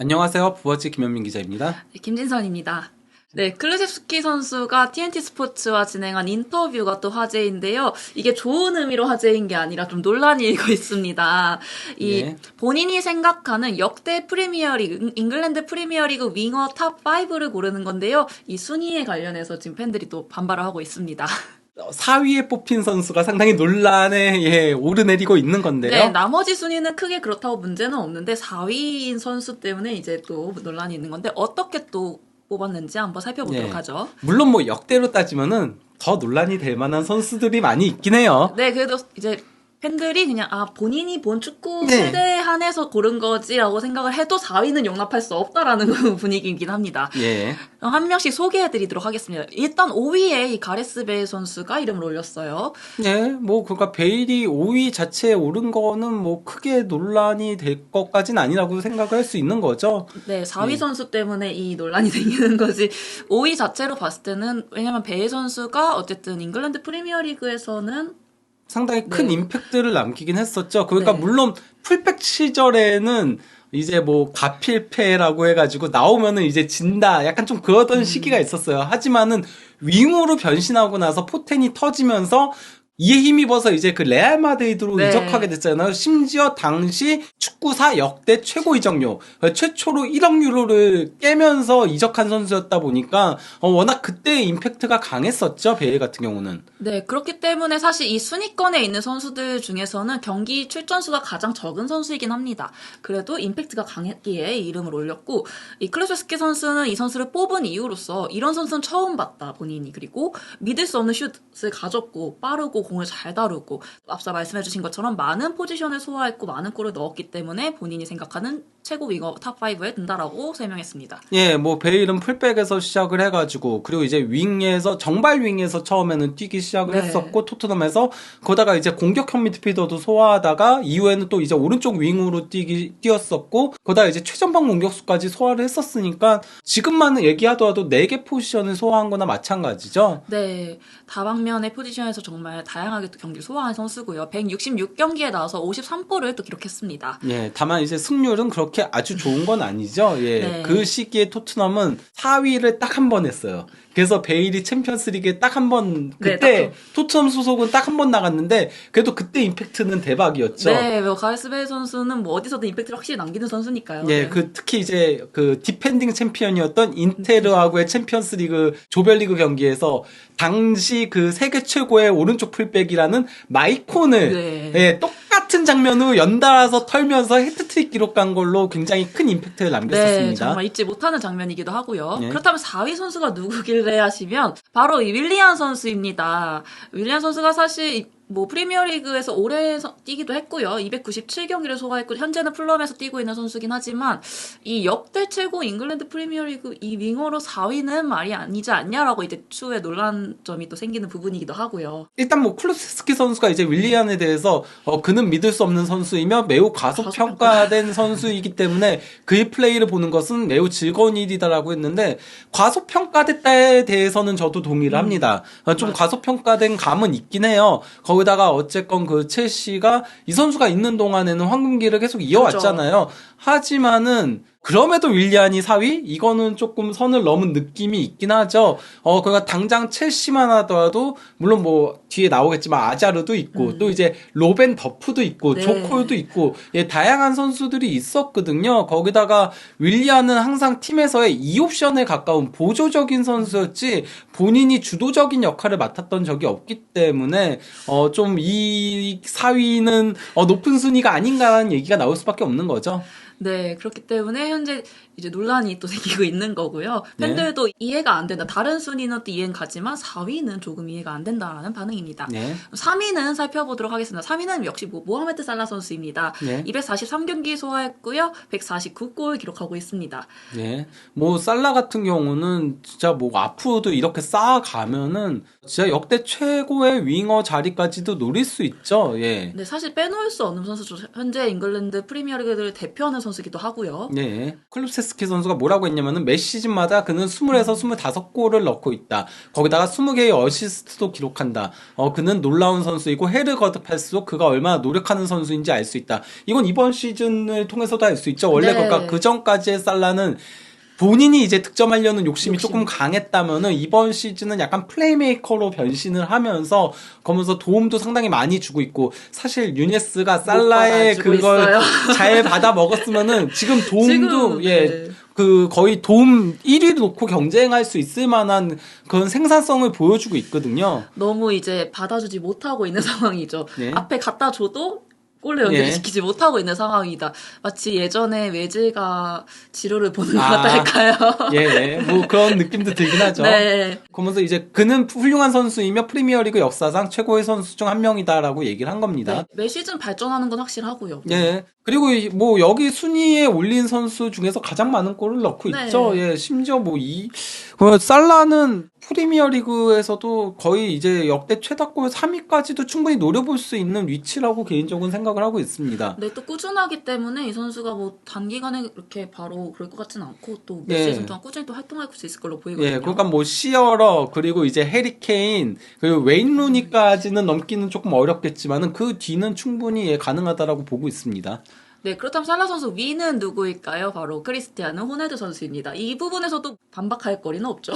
안녕하세요. 부어치 김현민 기자입니다. 네, 김진선입니다. 네, 클루셉스키 선수가 TNT 스포츠와 진행한 인터뷰가 또 화제인데요. 이게 좋은 의미로 화제인 게 아니라 좀 논란이 일고 있습니다. 네. 본인이 생각하는 역대 프리미어리그, 잉글랜드 프리미어리그 윙어 탑 5를 고르는 건데요. 이 순위에 관련해서 지금 팬들이 또 반발을 하고 있습니다. 4위에 뽑힌 선수가 상당히 논란에 오르내리고 있는 건데요. 네, 나머지 순위는 크게 그렇다고 문제는 없는데 4위인 선수 때문에 이제 또 논란이 있는 건데 어떻게 또 뽑았는지 한번 살펴보도록 하죠. 물론 뭐 역대로 따지면은 더 논란이 될 만한 선수들이 많이 있긴 해요. 네, 그래도 이제 팬들이 그냥 본인이 본 축구 네. 세대에 한해서 고른 거지라고 생각을 해도 4위는 용납할 수 없다라는 분위기이긴 합니다. 예. 한 명씩 소개해드리도록 하겠습니다. 일단 5위에 이 가레스 베일 선수가 이름을 올렸어요. 네, 뭐, 그러니까 베일이 5위 자체에 오른 거는 뭐 크게 논란이 될 것까지는 아니라고 생각을 할 수 있는 거죠. 네, 4위 선수 때문에 이 논란이 생기는 거지. 5위 자체로 봤을 때는 왜냐면 베일 선수가 어쨌든 잉글랜드 프리미어리그에서는 상당히 큰 네. 임팩트를 남기긴 했었죠. 그러니까 네. 물론 풀백 시절에는 이제 뭐 가필패라고 해가지고 나오면은 이제 진다 약간 좀 그러던 시기가 있었어요. 하지만은 윙으로 변신하고 나서 포텐이 터지면서 이에 힘입어서 이제 그 레알 마드리드로 네. 이적하게 됐잖아요. 심지어 당시 축구사 역대 최고 이적료 최초로 1억 유로를 깨면서 이적한 선수였다 보니까 워낙 그때 임팩트가 강했었죠. 베일 같은 경우는. 네, 그렇기 때문에 사실 이 순위권에 있는 선수들 중에서는 경기 출전 수가 가장 적은 선수이긴 합니다. 그래도 임팩트가 강했기에 이 이름을 올렸고, 이 클루세스키 선수는 이 선수를 뽑은 이유로서 이런 선수는 처음 봤다, 본인이. 그리고 믿을 수 없는 슛을 가졌고, 빠르고 공을 잘 다루고, 앞서 말씀해주신 것처럼 많은 포지션을 소화했고, 많은 골을 넣었기 때문에 본인이 생각하는 최고 윙어 탑5에 든다라고 설명했습니다. 예, 뭐 베일은 풀백에서 시작을 해가지고 그리고 이제 윙에서 정발 윙에서 처음에는 뛰기 시작을 네. 했었고 토트넘에서 거다가 이제 공격형 미드필더도 소화하다가 이후에는 또 이제 오른쪽 윙으로 뛰었었고 거다가 이제 최전방 공격수까지 소화를 했었으니까 지금만 얘기하더라도 4개 포지션을 소화한 거나 마찬가지죠. 네, 다방면의 포지션에서 정말 다양하게 또 경기를 소화한 선수고요. 166경기에 나와서 53골을 또 기록했습니다. 예, 다만 이제 승률은 그렇게 아주 좋은 건 아니죠. 예, 네. 그 시기에 토트넘은 4위를 딱 한 번 했어요. 그래서 베일이 챔피언스리그에 딱 한 번 그때 토트넘 소속은 딱 한 번 나갔는데 그래도 그때 임팩트는 대박이었죠. 네, 뭐 가레스 베일 선수는 뭐 어디서든 임팩트를 확실히 남기는 선수니까요. 예, 네. 그 특히 이제 그 디펜딩 챔피언이었던 인테르하고의 챔피언스리그 조별리그 경기에서 당시 그 세계 최고의 오른쪽 풀백이라는 마이콘을 네. 예, 똑같은 장면으로 연달아서 털면서 헤트트릭 기록한 걸로 굉장히 큰 임팩트를 남겼었습니다. 네, 정말 잊지 못하는 장면이기도 하고요. 예. 그렇다면 4위 선수가 누구길래 하시면 바로 이 윌리안 선수입니다. 윌리안 선수가 사실 뭐 프리미어리그에서 오래 뛰기도 했고요. 297경기를 소화했고 현재는 풀럼에서 뛰고 있는 선수긴 하지만 이 역대 최고 잉글랜드 프리미어리그 이 윙어로 4위는 말이 아니지 않냐라고 이제 추후에 논란점이 또 생기는 부분이기도 하고요. 일단 뭐 클루세스키 선수가 이제 윌리안에 대해서 그는 믿을 수 없는 선수이며 매우 과소평가된 선수이기 때문에 그의 플레이를 보는 것은 매우 즐거운 일이다라고 했는데 과소평가됐다에 대해서는 저도 동의를 합니다. 좀 과소평가된 감은 있긴 해요. 거기다가 어쨌건 그 첼시가 이 선수가 있는 동안에는 황금기를 계속 이어왔잖아요. 하지만은 그럼에도 윌리안이 4위? 이거는 조금 선을 넘은 느낌이 있긴 하죠. 그러니까 당장 첼시만 하더라도 물론 뭐 뒤에 나오겠지만 아자르도 있고 또 이제 로벤 더프도 있고 네. 조콜도 있고 예, 다양한 선수들이 있었거든요. 거기다가 윌리안은 항상 팀에서의 2옵션에 가까운 보조적인 선수였지 본인이 주도적인 역할을 맡았던 적이 없기 때문에 좀 이 4위는 높은 순위가 아닌가라는 얘기가 나올 수밖에 없는 거죠. 네, 그렇기 때문에 현재 이제 논란이 또 생기고 있는 거고요. 팬들도 이해가 안 된다. 다른 순위는 또 이해는 가지만 4위는 조금 이해가 안 된다라는 반응입니다. 네. 3위는 살펴보도록 하겠습니다. 3위는 역시 모하메드 살라 선수입니다. 네. 243경기 소화했고요. 149골 기록하고 있습니다. 네. 뭐 살라 같은 경우는 진짜 뭐 앞으로도 이렇게 쌓아가면은 진짜 역대 최고의 윙어 자리까지도 노릴 수 있죠. 예. 근데 사실 빼놓을 수 없는 선수죠. 현재 잉글랜드 프리미어리그를 대표하는 선수기도 하고요. 네. 클루세스 클레소스키 선수가 뭐라고 했냐면은 매 시즌마다 그는 20에서 25골을 넣고 있다. 거기다가 20개의 어시스트도 기록한다. 그는 놀라운 선수이고 헤르 거듭할수록 그가 얼마나 노력하는 선수인지 알 수 있다. 이건 이번 시즌을 통해서도 알 수 있죠. 원래 네. 그러니까 그 전까지의 살라는 본인이 이제 득점하려는 욕심이 조금 강했다면은 이번 시즌은 약간 플레이메이커로 변신을 하면서 거면서 도움도 상당히 많이 주고 있고 사실 유네스가 살라의 받아주고 그걸 있어요. 잘 받아 먹었으면은 지금 도움도 지금, 예. 네. 그 거의 도움 1위를 놓고 경쟁할 수 있을 만한 그런 생산성을 보여주고 있거든요. 너무 이제 받아주지 못하고 있는 상황이죠. 네. 앞에 갖다 줘도 골로 연결시키지 못하고 있는 상황이다. 마치 예전에 외질가 지루를 보는 것 같달까요? 예, 뭐 그런 느낌도 들긴 하죠. 네. 그러면서 이제 그는 훌륭한 선수이며 프리미어리그 역사상 최고의 선수 중 한 명이다라고 얘기를 한 겁니다. 네. 매 시즌 발전하는 건 확실하고요. 예. 그리고 뭐 여기 순위에 올린 선수 중에서 가장 많은 골을 넣고 네. 있죠. 예. 심지어 살라는 프리미어리그에서도 거의 이제 역대 최다골 3위까지도 충분히 노려볼 수 있는 위치라고 개인적으로 생각을 하고 있습니다. 네, 또 꾸준하기 때문에 이 선수가 뭐 단기간에 이렇게 바로 그럴 것 같지는 않고 또 몇 예. 시즌 동안 꾸준히 또 활동할 수 있을 걸로 보이거든요. 예, 그러니까 뭐 시어러 그리고 이제 해리 케인 그리고 웨인 루니까지는 넘기는 조금 어렵겠지만은 그 뒤는 충분히 예, 가능하다라고 보고 있습니다. 네, 그렇다면 살라 선수 위는 누구일까요? 바로 크리스티아누 호날두 선수입니다. 이 부분에서도 반박할 거리는 없죠.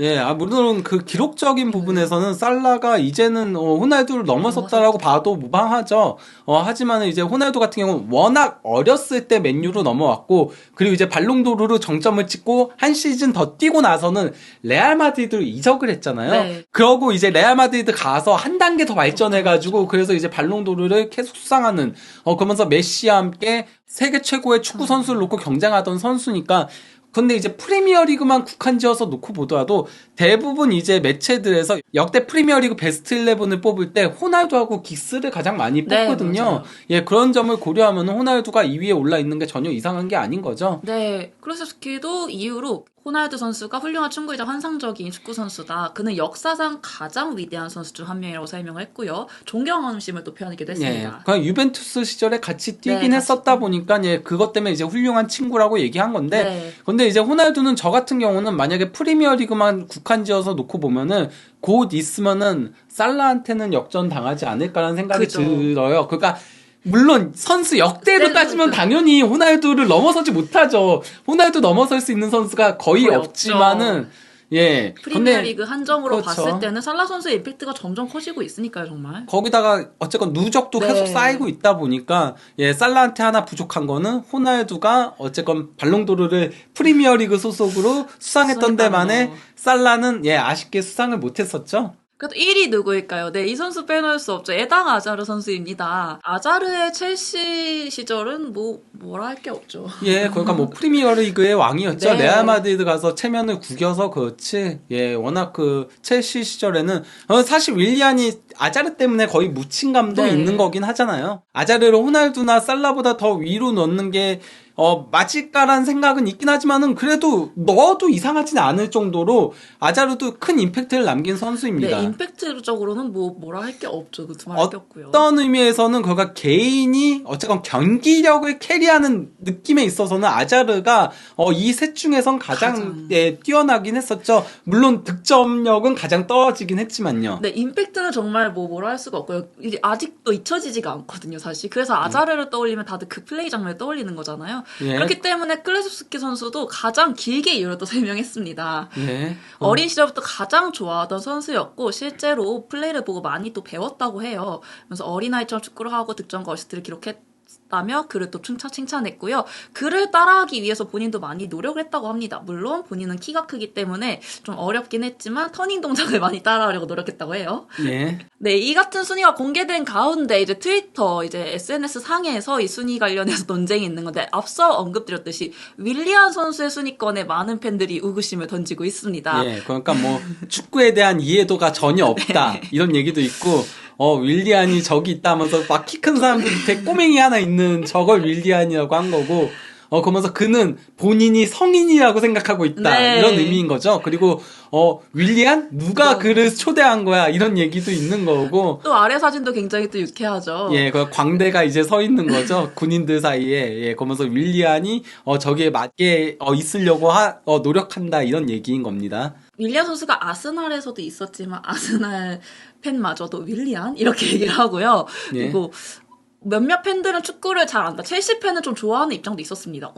예, 물론 그 기록적인 부분에서는 살라가 이제는 호날두를 넘어섰다라고 봐도 무방하죠. 하지만 이제 호날두 같은 경우는 워낙 어렸을 때 맨유로 넘어왔고 그리고 이제 발롱도르로 정점을 찍고 한 시즌 더 뛰고 나서는 레알 마드리드로 이적을 했잖아요. 네. 그러고 이제 레알 마드리드 가서 한 단계 더 발전해가지고 그래서 이제 발롱도르를 계속 수상하는 그러면서 메시와 함께 세계 최고의 축구 선수를 놓고 경쟁하던 선수니까 근데 이제 프리미어리그만 국한지어서 놓고 보더라도 대부분 이제 매체들에서 역대 프리미어리그 베스트 11을 뽑을 때 호날두하고 긱스를 가장 많이 네, 뽑거든요. 맞아요. 예, 그런 점을 고려하면 호날두가 2위에 올라 있는 게 전혀 이상한 게 아닌 거죠. 네, 클루세스키도 이후로 호날두 선수가 훌륭한 충고이자 환상적인 축구 선수다. 그는 역사상 가장 위대한 선수 중 한 명이라고 설명을 했고요. 존경심을 또 표현하기도 예, 했습니다. 그냥 유벤투스 시절에 같이 뛰긴 네, 했었다 보니까 예, 그것 때문에 이제 훌륭한 친구라고 얘기한 건데 네. 근데 이제 호날두는 저 같은 경우는 만약에 프리미어리그만 국한지어서 놓고 보면은 곧 있으면은 살라한테는 역전 당하지 않을까라는 생각이 그죠. 들어요. 그러니까 물론 선수 역대로 따지면 당연히 호날두를 넘어서지 못하죠. 호날두 넘어설 수 있는 선수가 거의 거의 없지만은 예. 프리미어리그 한정으로 그렇죠. 봤을 때는 살라 선수의 임팩트가 점점 커지고 있으니까요, 정말. 거기다가 어쨌건 누적도 네. 계속 쌓이고 있다 보니까 예, 살라한테 하나 부족한 거는 호날두가 어쨌건 발롱도르를 프리미어리그 소속으로 수상했던 데만에 거. 살라는 예, 아쉽게 수상을 못했었죠. 그래도 1위 누구일까요? 네, 이 선수 빼놓을 수 없죠. 에당 아자르 선수입니다. 아자르의 첼시 시절은 뭐라 할 게 없죠. 예, 그러니까 뭐 프리미어리그의 왕이었죠. 네. 레알 마드리드 가서 체면을 구겨서 그렇지. 예, 워낙 그 첼시 시절에는 사실 윌리안이 아자르 때문에 거의 묻힌 감도 네. 있는 거긴 하잖아요. 아자르를 호날두나 살라보다 더 위로 넣는 게 맞을까라는 생각은 있긴 하지만은 그래도 넣어도 이상하진 않을 정도로 아자르도 큰 임팩트를 남긴 선수입니다. 네, 임팩트적으로는 뭐라 할 게 없죠. 그 두말 할 게 없고요. 어떤 의미에서는 그가 개인이 어쨌건 경기력을 캐리하는 느낌에 있어서는 아자르가 이 셋 중에선 가장 예, 뛰어나긴 했었죠. 물론 득점력은 가장 떨어지긴 했지만요. 네, 임팩트는 정말 뭐라 할 수가 없고요. 이게 아직도 잊혀지지가 않거든요, 사실. 그래서 아자르를 떠올리면 다들 그 플레이 장면을 떠올리는 거잖아요. 예. 그렇기 때문에 클레소스키 선수도 가장 길게 이유를 또 설명했습니다. 예. 어린 시절부터 가장 좋아하던 선수였고 실제로 플레이를 보고 많이 또 배웠다고 해요. 그래서 어린아이처럼 축구를 하고 득점과 어시스트를 기록했다며 그를 또 칭찬했고요. 그를 따라하기 위해서 본인도 많이 노력을 했다고 합니다. 물론 본인은 키가 크기 때문에 좀 어렵긴 했지만 터닝 동작을 많이 따라하려고 노력했다고 해요. 예. 네, 이 같은 순위가 공개된 가운데 이제 트위터, 이제 SNS 상에서 이 순위 관련해서 논쟁이 있는 건데 앞서 언급드렸듯이 윌리안 선수의 순위권에 많은 팬들이 의구심을 던지고 있습니다. 예. 그러니까 뭐 축구에 대한 이해도가 전혀 없다 이런 얘기도 있고. 윌리안이 저기 있다 하면서 막 키 큰 사람들 밑에 꼬맹이 하나 있는 저걸 윌리안이라고 한 거고, 그러면서 그는 본인이 성인이라고 생각하고 있다. 네. 이런 의미인 거죠. 그리고, 윌리안? 누가 그를 초대한 거야? 이런 얘기도 있는 거고. 또 아래 사진도 굉장히 또 유쾌하죠. 예, 그 광대가 이제 서 있는 거죠. 군인들 사이에. 예, 그러면서 윌리안이, 저기에 맞게, 있으려고 노력한다. 이런 얘기인 겁니다. 윌리안 선수가 아스날에서도 있었지만 아스날 팬마저도 윌리안? 이렇게 얘기를 하고요. 예. 그리고 몇몇 팬들은 축구를 잘 안다. 첼시 팬은 좀 좋아하는 입장도 있었습니다.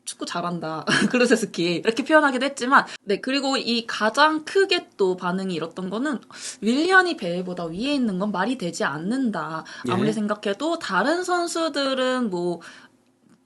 축구 잘한다. 클루세스키. 이렇게 표현하기도 했지만, 네, 그리고 이 가장 크게 또 반응이 일었던 거는, 윌리안이 베일보다 위에 있는 건 말이 되지 않는다. 아무리 예. 생각해도 다른 선수들은 뭐,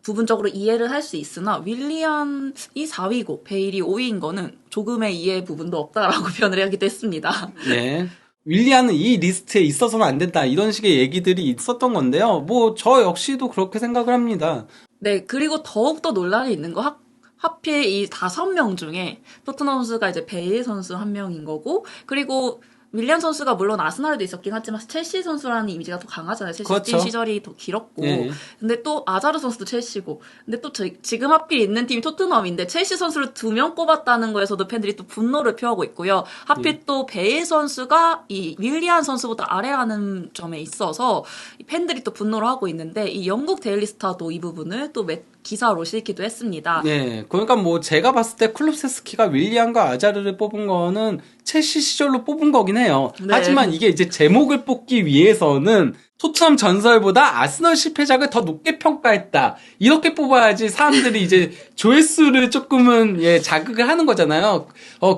부분적으로 이해를 할 수 있으나, 윌리안이 4위고, 베일이 5위인 거는 조금의 이해 부분도 없다라고 표현을 하기도 했습니다. 예. 윌리안은 이 리스트에 있어서는 안 된다. 이런 식의 얘기들이 있었던 건데요. 뭐, 저 역시도 그렇게 생각을 합니다. 네, 그리고 더욱더 논란이 있는 거, 하필 이 5명 중에 토트넘 선수가 이제 베일 선수 한 명인 거고, 그리고 윌리안 선수가 물론 아스날에도 있었긴 하지만 첼시 선수라는 이미지가 더 강하잖아요. 첼시 그렇죠. 뛴 시절이 더 길었고. 예. 근데 또 아자르 선수도 첼시고. 근데 또 지금 하필 있는 팀이 토트넘인데 첼시 선수를 2명 꼽았다는 거에서도 팬들이 또 분노를 표하고 있고요. 하필 또 베일 선수가 이 윌리안 선수보다 아래라는 점에 있어서 팬들이 또 분노를 하고 있는데 이 영국 데일리 스타도 이 부분을 또 기사로 실기도 했습니다. 네, 그러니까 뭐 제가 봤을 때 쿨루세스키가 윌리안과 아자르를 뽑은 거는 첼시 시절로 뽑은 거긴 해요. 네. 하지만 이게 이제 제목을 뽑기 위해서는 토트넘 전설보다 아스널 실패작을 더 높게 평가했다. 이렇게 뽑아야지 사람들이 이제 조회수를 조금은 자극을 하는 거잖아요.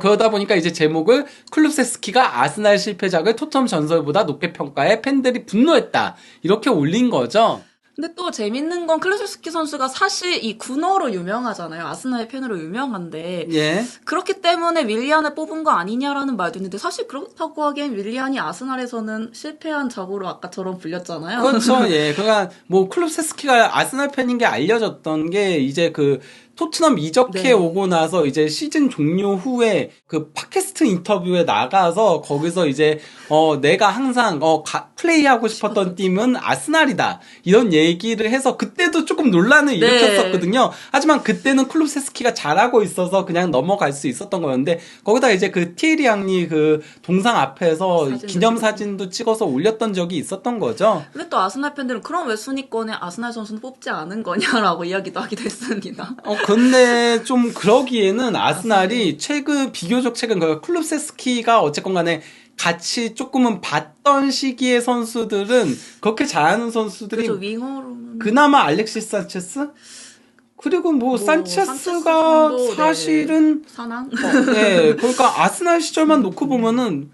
그러다 보니까 이제 제목을 쿨루세스키가 아스날 실패작을 토트넘 전설보다 높게 평가해 팬들이 분노했다. 이렇게 올린 거죠. 근데 또 재밌는 건 클루세스키 선수가 사실 이 군어로 유명하잖아요. 아스날 팬으로 유명한데 예. 그렇기 때문에 윌리안을 뽑은 거 아니냐라는 말도 있는데 사실 그렇다고 하기엔 윌리안이 아스날에서는 실패한 적으로 아까처럼 불렸잖아요. 그렇죠. 예. 그러니까 뭐 클루세스키가 아스날 팬인 게 알려졌던 게 이제 그 토트넘 이적해 네. 오고 나서 이제 시즌 종료 후에 그 팟캐스트 인터뷰에 나가서 거기서 이제 내가 항상 플레이하고 싶었던 팀은 아스날이다 이런 얘기를 해서 그때도 조금 논란을 네. 일으켰었거든요. 하지만 그때는 클루세스키가 잘하고 있어서 그냥 넘어갈 수 있었던 거였는데 거기다 이제 그 티에리 앙리 그 동상 앞에서 기념 사진도 찍어서 올렸던 적이 있었던 거죠. 근데 또 아스날 팬들은 그럼 왜 순위권에 아스날 선수는 뽑지 않은 거냐라고 이야기도 하기도 했습니다. 근데 좀 그러기에는 아스날이 비교적 최근, 클루세스키가 어쨌건 간에 같이 조금은 봤던 시기의 선수들은 그렇게 잘하는 선수들이 그래서 윙어로는 그나마 알렉시스 산체스? 그리고 뭐 산체스가 산체스 사실은 사낭? 예, 그러니까 아스날 시절만 놓고 보면은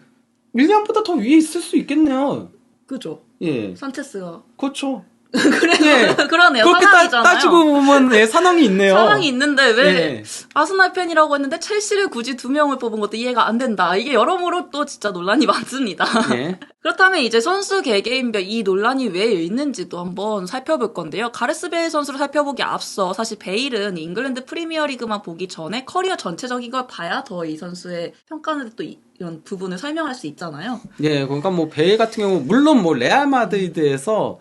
윌리안보다 더 위에 있을 수 있겠네요. 그죠. 예, 산체스가 그렇죠. 그래 예. 그러네요. 그렇게 사낭이잖아요. 따지고 보면 사낭이 있네요. 사랑이 있는데 왜 예. 아스날 팬이라고 했는데 첼시를 굳이 2명을 뽑은 것도 이해가 안 된다. 이게 여러모로 또 진짜 논란이 많습니다. 예. 그렇다면 이제 선수 개개인별 이 논란이 왜 있는지도 한번 살펴볼 건데요. 가레스 베일 선수를 살펴보기 앞서 사실 베일은 잉글랜드 프리미어리그만 보기 전에 커리어 전체적인 걸 봐야 더 이 선수의 평가는 또 이런 부분을 설명할 수 있잖아요. 예, 그러니까 뭐 베일 같은 경우 물론 뭐 레알 마드리드에서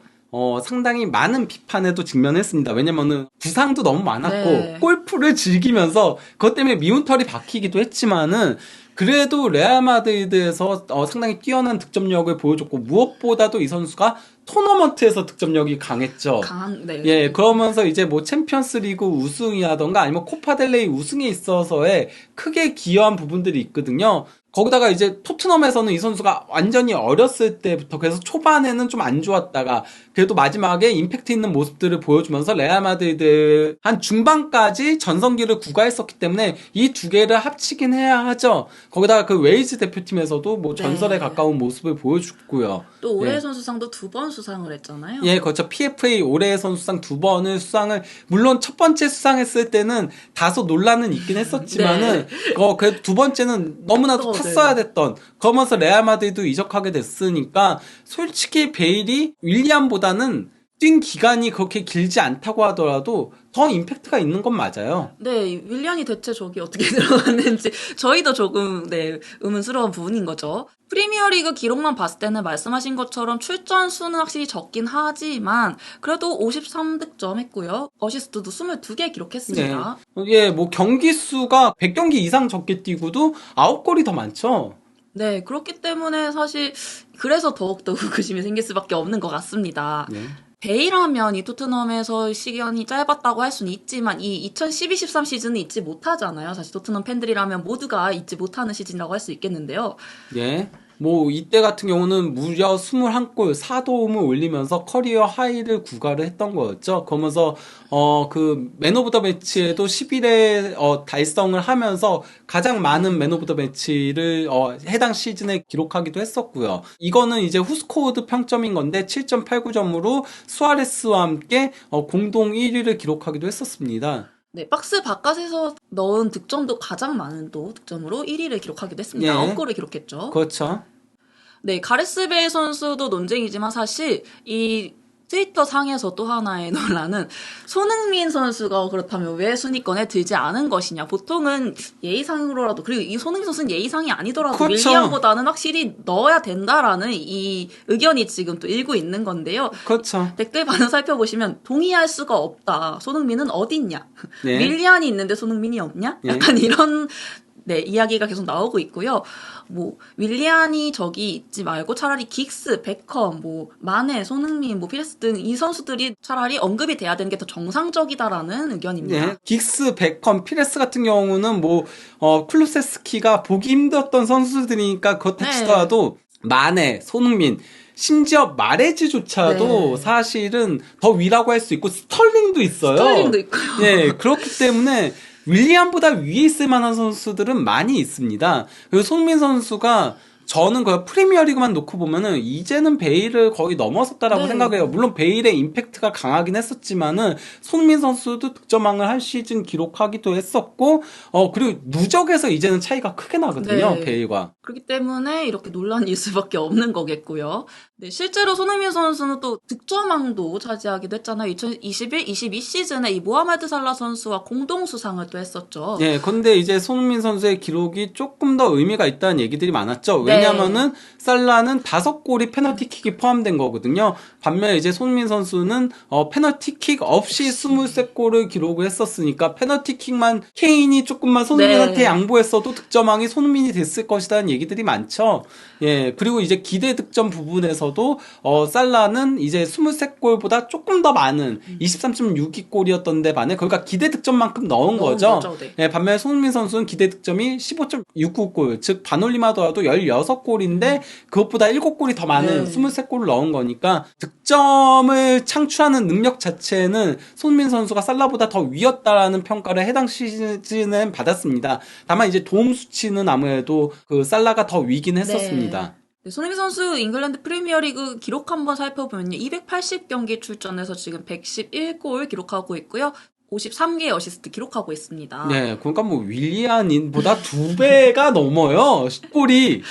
상당히 많은 비판에도 직면했습니다. 왜냐면은 부상도 너무 많았고 네. 골프를 즐기면서 그것 때문에 미운 털이 박히기도 했지만은 그래도 레알 마드리드에서 상당히 뛰어난 득점력을 보여줬고 무엇보다도 이 선수가 토너먼트에서 득점력이 강했죠. 네. 예, 그러면서 이제 뭐 챔피언스 리그 우승이라던가 아니면 코파델레이 우승에 있어서의 크게 기여한 부분들이 있거든요. 거기다가 이제 토트넘에서는 이 선수가 완전히 어렸을 때부터 그래서 초반에는 좀 안 좋았다가 그래도 마지막에 임팩트 있는 모습들을 보여주면서 레알 마드리드 한 중반까지 전성기를 구가했었기 때문에 이 두 개를 합치긴 해야 하죠. 거기다가 그 웨일즈 대표팀에서도 뭐 전설에 네. 가까운 모습을 보여줬고요. 또 올해의 예. 선수상도 2번 수상을 했잖아요. 예, 그렇죠. PFA 올해의 선수상 2번을 수상을 물론 첫 번째 수상했을 때는 다소 논란은 있긴 했었지만은 그 두 번째는 너무나도 탔어야 됐던 그러면서 레알 마드리드 이적하게 됐으니까 솔직히 베일이 윌리안보다는 뛴 기간이 그렇게 길지 않다고 하더라도 더 임팩트가 있는 건 맞아요. 네, 윌리안이 대체 저기 어떻게 들어갔는지 저희도 조금 의문스러운 부분인 거죠. 프리미어리그 기록만 봤을 때는 말씀하신 것처럼 출전 수는 확실히 적긴 하지만 그래도 53득점 했고요. 어시스트도 22개 기록했습니다. 예, 뭐 경기 수가 100경기 이상 적게 뛰고도 9골이 더 많죠. 네, 그렇기 때문에 사실 그래서 더욱더 의구심이 생길 수밖에 없는 것 같습니다. 네. 베일하면 이 토트넘에서 시간이 짧았다고 할 수는 있지만 이 2012-13 시즌은 잊지 못하잖아요. 사실 토트넘 팬들이라면 모두가 잊지 못하는 시즌이라고 할 수 있겠는데요. 예. 뭐 이때 같은 경우는 무려 21골 4도움을 올리면서 커리어 하이를 구가를 했던 거였죠. 그러면서 그 맨 오브 더 매치에도 11회 달성을 하면서 가장 많은 맨 오브 더 매치를 해당 시즌에 기록하기도 했었고요. 이거는 이제 후스코어드 평점인 건데 7.89점으로 수아레스와 함께 공동 1위를 기록하기도 했었습니다. 네, 박스 바깥에서 넣은 득점도 가장 많은 또 득점으로 1위를 기록하기도 했습니다. 예. 9골을 기록했죠. 그렇죠. 네, 가레스 베일 선수도 논쟁이지만 사실 이 트위터 상에서 또 하나의 논란은 손흥민 선수가 그렇다면 왜 순위권에 들지 않은 것이냐. 보통은 예의상으로라도, 그리고 이 손흥민 선수는 예의상이 아니더라도 그렇죠. 윌리안보다는 확실히 넣어야 된다라는 이 의견이 지금 또 일고 있는 건데요. 그렇죠. 댓글 반응 살펴보시면 동의할 수가 없다. 손흥민은 어딨냐. 네. 윌리안이 있는데 손흥민이 없냐? 약간 이런 이야기가 계속 나오고 있고요. 뭐 윌리안이 저기 있지 말고 차라리 긱스, 베컴, 뭐 마네, 손흥민, 뭐 피레스 등 이 선수들이 차라리 언급이 돼야 되는 게 더 정상적이다라는 의견입니다. 네. 긱스, 베컴, 피레스 같은 경우는 뭐 클루세스키가 보기 힘들었던 선수들이니까 그렇다 치더라도 마네, 손흥민, 심지어 마레즈조차도 네. 사실은 더 위라고 할 수 있고 스털링도 있어요. 스털링도 있고요. 예, 그렇기 때문에 윌리안보다 위에 있을 만한 선수들은 많이 있습니다. 그리고 손흥민 선수가 저는 그 프리미어리그만 놓고 보면은 이제는 베일을 거의 넘어섰다라고 네. 생각해요. 물론 베일의 임팩트가 강하긴 했었지만은 손흥민 선수도 득점왕을 한 시즌 기록하기도 했었고, 그리고 누적에서 이제는 차이가 크게 나거든요. 네. 베일과. 그렇기 때문에 이렇게 논란이 있을 수밖에 없는 거겠고요. 네, 실제로 손흥민 선수는 또 득점왕도 차지하기도 했잖아요. 2021-22 시즌에 이 모하메드 살라 선수와 공동 수상을 또 했었죠. 예, 근데 이제 손흥민 선수의 기록이 조금 더 의미가 있다는 얘기들이 많았죠. 네. 왜냐면은 살라는 5골이 페널티킥이 포함된 거거든요. 반면에 이제 손흥민 선수는 페널티킥 없이 23골을 기록을 했었으니까 페널티킥만 케인이 조금만 손흥민한테 네. 양보했어도 득점왕이 손흥민이 됐을 것이라는 얘기들이 많죠. 예, 그리고 이제 기대 득점 부분에서도 살라는 이제 23골보다 조금 더 많은 23.62골이었던데 반해 그러니까 기대 득점만큼 넣은 거죠. 네. 예, 반면에 손흥민 선수는 기대 득점이 15.69골, 즉 반올림하더라도 16골인데 그것보다 7골이 더 많은 네. 23골을 넣은 거니까 득점을 창출하는 능력 자체는 손흥민 선수가 살라보다 더 위였다라는 평가를 해당 시즌엔 받았습니다. 다만 이제 도움 수치는 아무래도 그 살라가 더 위긴 했었습니다. 네, 손흥민 선수 잉글랜드 프리미어리그 기록 한번 살펴보면요. 280경기 출전해서 지금 111골 기록하고 있고요. 53개의 어시스트 기록하고 있습니다. 네, 그러니까 뭐 윌리안인보다 2배가 넘어요. 골이.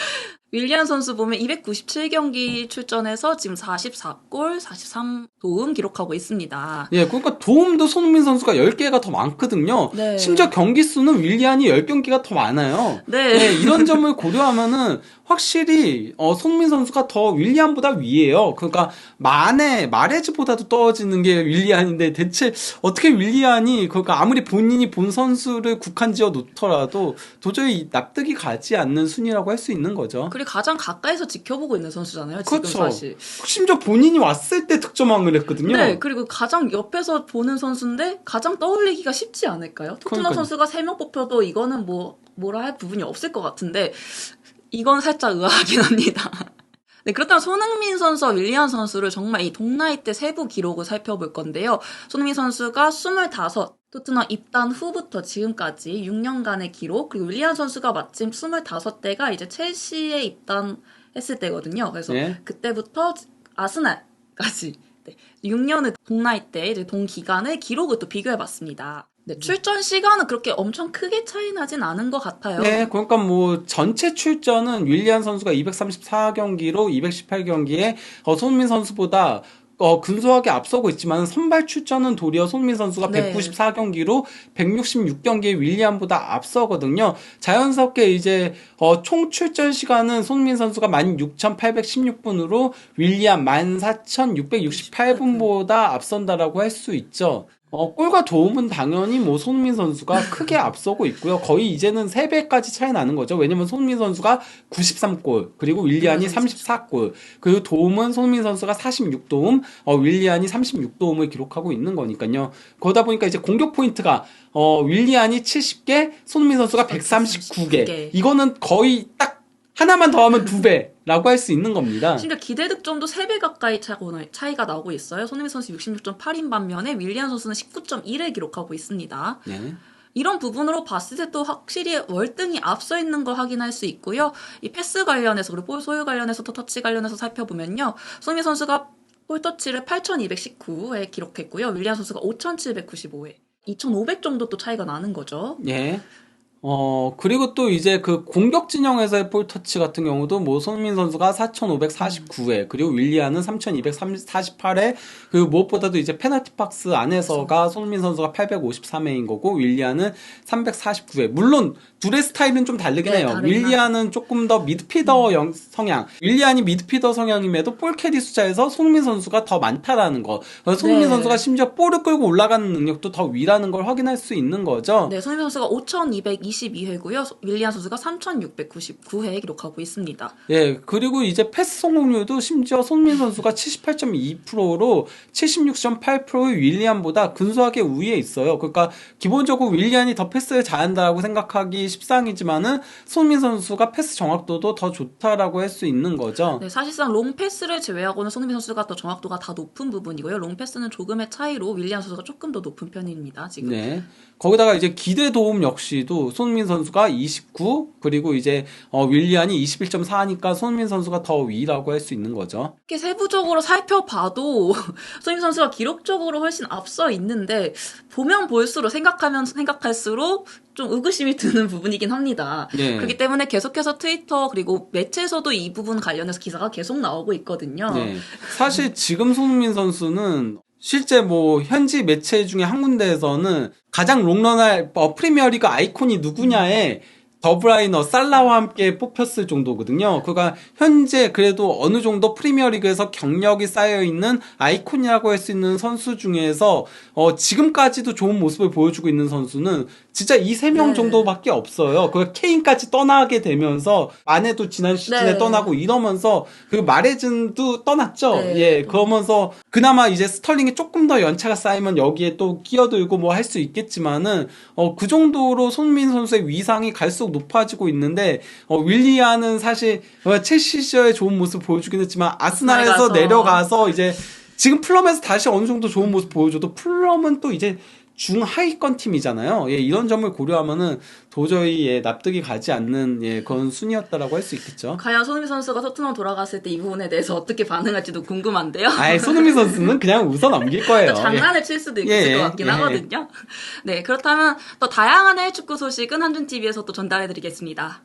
윌리안 선수 보면 297경기 출전해서 지금 44골, 43도움 기록하고 있습니다. 예, 그러니까 도움도 손흥민 선수가 10개가 더 많거든요. 네. 심지어 경기 수는 윌리안이 10경기가 더 많아요. 네. 이런 점을 고려하면은 확실히 손흥민 선수가 더 윌리안보다 위에요. 그러니까 마레즈보다도 떨어지는 게 윌리안인데 대체 어떻게 윌리안이 그러니까 아무리 본인이 본 선수를 국한지어 놓더라도 도저히 납득이 가지 않는 순위라고 할 수 있는 거죠. 그리고 가장 가까이서 지켜보고 있는 선수잖아요. 지금 그렇죠. 사실. 심지어 본인이 왔을 때 득점왕을 했거든요. 네, 그리고 가장 옆에서 보는 선수인데 가장 떠올리기가 쉽지 않을까요? 토트넘 그러니까요. 선수가 3명 뽑혀도 이거는 뭐라 할 부분이 없을 것 같은데 이건 살짝 의아하긴 합니다. 네, 그렇다면 손흥민 선수와 윌리안 선수를 정말 이 동나이 때 세부 기록을 살펴볼 건데요. 손흥민 선수가 25, 토트넘 입단 후부터 지금까지 6년간의 기록, 그리고 윌리안 선수가 마침 25대가 이제 첼시에 입단했을 때거든요. 그래서 네. 그때부터 아스날까지 6년의 동나이 때 이제 동기간의 기록을 또 비교해봤습니다. 네, 출전 시간은 그렇게 엄청 크게 차이 나진 않은 것 같아요. 네, 그러니까 뭐 전체 출전은 윌리안 선수가 234경기로 218경기에 손흥민 선수보다 근소하게 앞서고 있지만 선발 출전은 도리어 손흥민 선수가 네. 194경기로 166경기의 윌리안보다 앞서거든요. 자연스럽게 이제 총 출전 시간은 손흥민 선수가 16,816분으로 윌리안 14,668분보다 앞선다라고 할 수 있죠. 골과 도움은 당연히 뭐 손흥민 선수가 크게 앞서고 있고요. 거의 이제는 3배까지 차이 나는 거죠. 왜냐면 손흥민 선수가 93골, 그리고 윌리안이 34골, 그리고 도움은 손흥민 선수가 46도움, 윌리안이 36도움을 기록하고 있는 거니까요. 그러다 보니까 이제 공격 포인트가 윌리안이 70개, 손흥민 선수가 139개. 이거는 거의 딱 하나만 더 하면 2배라고 할 수 있는 겁니다. 심지어 기대 득점도 3배 가까이 차이가 나고 있어요. 손흥민 선수 66.8인 반면에 윌리안 선수는 19.1을 기록하고 있습니다. 네. 이런 부분으로 봤을 때 또 확실히 월등히 앞서 있는 걸 확인할 수 있고요. 이 패스 관련해서 그리고 볼 소유 관련해서 또 터치 관련해서 살펴보면요. 손흥민 선수가 볼 터치를 8,219에 기록했고요. 윌리안 선수가 5,795에 2,500 정도 또 차이가 나는 거죠. 예. 그리고 또 이제 그 공격 진영에서의 볼 터치 같은 경우도 뭐 손흥민 선수가 4,549회, 그리고 윌리안은 3,248회, 그리고 무엇보다도 이제 페널티 박스 안에서가 손흥민 선수가 853회인 거고, 윌리안은 349회. 물론, 둘의 스타일은 좀 다르긴 네, 해요. 다르긴 윌리안은 조금 더 미드필더 성향, 윌리안이 미드필더 성향임에도 볼 캐리 숫자에서 손흥민 선수가 더 많다라는 거. 그래서 손흥민 네. 선수가 심지어 볼을 끌고 올라가는 능력도 더 위라는 걸 확인할 수 있는 거죠. 네, 손흥민 선수가 5,222회고요. 윌리안 선수가 3,699회 기록하고 있습니다. 예, 그리고 이제 패스 성공률도 심지어 손흥민 선수가 78.2%로 76.8%의 윌리안보다 근소하게 우위에 있어요. 그러니까 기본적으로 윌리안이 더 패스를 잘한다고 생각하기 십상이지만은 손흥민 선수가 패스 정확도도 더 좋다라고 할 수 있는 거죠. 네, 사실상 롱 패스를 제외하고는 손흥민 선수가 더 정확도가 다 높은 부분이고요. 롱 패스는 조금의 차이로 윌리안 선수가 조금 더 높은 편입니다. 지금. 네. 거기다가 이제 기대 도움 역시도 손흥민 선수가 29, 그리고 이제 윌리안이 21.4니까 손흥민 선수가 더 위라고 할 수 있는 거죠. 이렇게 세부적으로 살펴봐도 손흥민 선수가 기록적으로 훨씬 앞서 있는데 보면 볼수록 생각하면 생각할수록 좀 의구심이 드는 부분이긴 합니다. 네. 그렇기 때문에 계속해서 트위터 그리고 매체에서도 이 부분 관련해서 기사가 계속 나오고 있거든요. 네. 사실 지금 손흥민 선수는 실제 뭐 현지 매체 중에 한 군데에서는 가장 롱런할 프리미어리그 아이콘이 누구냐에 더브라이너, 살라와 함께 뽑혔을 정도거든요. 그러니까 현재 그래도 어느 정도 프리미어리그에서 경력이 쌓여있는 아이콘이라고 할 수 있는 선수 중에서 지금까지도 좋은 모습을 보여주고 있는 선수는 진짜 이 세 명 네. 정도밖에 없어요. 그 케인까지 떠나게 되면서 마네도 지난 시즌에 네. 떠나고 이러면서 그 마레즌도 떠났죠. 네. 예, 그러면서 그나마 이제 스털링이 조금 더 연차가 쌓이면 여기에 또 끼어들고 뭐 할 수 있겠지만은 그 정도로 손흥민 선수의 위상이 갈수록 높아지고 있는데 윌리안은 사실 첼시 시절에 좋은 모습 보여주긴 했지만 아스날에서 나가서. 내려가서 이제 지금 플럼에서 다시 어느 정도 좋은 모습 보여줘도 플럼은 또 이제 중하위권 팀이잖아요. 예, 이런 점을 고려하면은 도저히 납득이 가지 않는 그런 순위였다라고 할 수 있겠죠. 과연 손흥민 선수가 토트넘 돌아갔을 때 이 부분에 대해서 어떻게 반응할지도 궁금한데요. 아예 손흥민 선수는 그냥 웃어 넘길 거예요. 장난을 칠 수도 있을 예, 것 같긴 예. 하거든요. 네, 그렇다면 또 다양한 해외 축구 소식은 한준TV에서 또 전달해드리겠습니다.